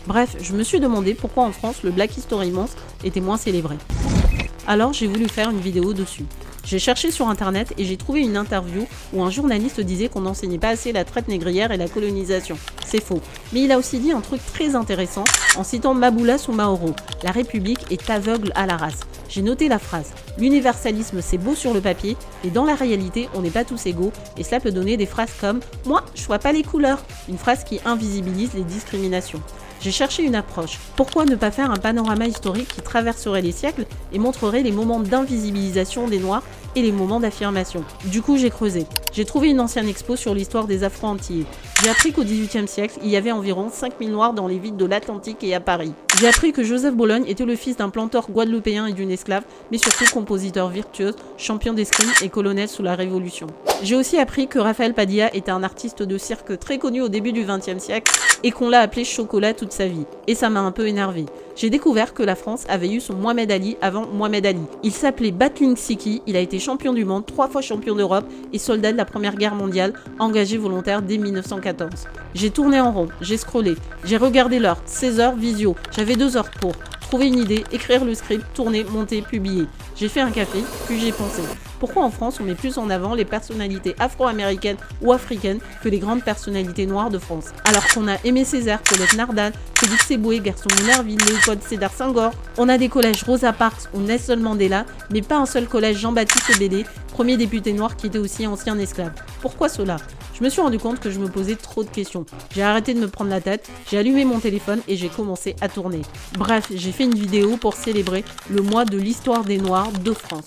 Bref, je me suis demandé pourquoi en France le Black History Month était moins célébré. Alors j'ai voulu faire une vidéo dessus. J'ai cherché sur internet et j'ai trouvé une interview où un journaliste disait qu'on n'enseignait pas assez la traite négrière et la colonisation. C'est faux. Mais il a aussi dit un truc très intéressant en citant Maboula Soumaoro. La République est aveugle à la race. J'ai noté la phrase. L'universalisme c'est beau sur le papier, et dans la réalité on n'est pas tous égaux, et cela peut donner des phrases comme « Moi, je vois pas les couleurs », une phrase qui invisibilise les discriminations. J'ai cherché une approche. Pourquoi ne pas faire un panorama historique qui traverserait les siècles et montrerait les moments d'invisibilisation des Noirs et les moments d'affirmation? Du coup, j'ai creusé. J'ai trouvé une ancienne expo sur l'histoire des Afro-Antillais. J'ai appris qu'au XVIIIe siècle, il y avait environ 5000 Noirs dans les villes de l'Atlantique et à Paris. J'ai appris que Joseph Bologne était le fils d'un planteur guadeloupéen et d'une esclave, mais surtout compositeur virtuose, champion d'escrime et colonel sous la Révolution. J'ai aussi appris que Raphaël Padilla était un artiste de cirque très connu au début du XXe siècle et qu'on l'a appelé Chocolat toute sa vie. Et ça m'a un peu énervé. J'ai découvert que la France avait eu son Mohamed Ali avant Mohamed Ali. Il s'appelait Battling Siki, il a été champion du monde, 3 fois champion d'Europe et soldat de la Première Guerre mondiale, engagé volontaire dès 1914. J'ai tourné en rond, j'ai scrollé, j'ai regardé l'heure, 16h visio, j'avais 2 heures pour trouver une idée, écrire le script, tourner, monter, publier. J'ai fait un café, puis j'ai pensé. Pourquoi en France on met plus en avant les personnalités afro-américaines ou africaines que les grandes personnalités noires de France? Alors qu'on a Aimé Césaire, Colette Nardal, Félix Eboué, Gaston Minerville, Léopold Sédar Senghor. On a des collèges Rosa Parks ou Nelson Mandela, mais pas un seul collège Jean-Baptiste Bellé, premier député noir qui était aussi ancien esclave. Pourquoi cela? Je me suis rendu compte que je me posais trop de questions. J'ai arrêté de me prendre la tête, j'ai allumé mon téléphone et j'ai commencé à tourner. Bref, j'ai fait une vidéo pour célébrer le mois de l'histoire des Noirs de France.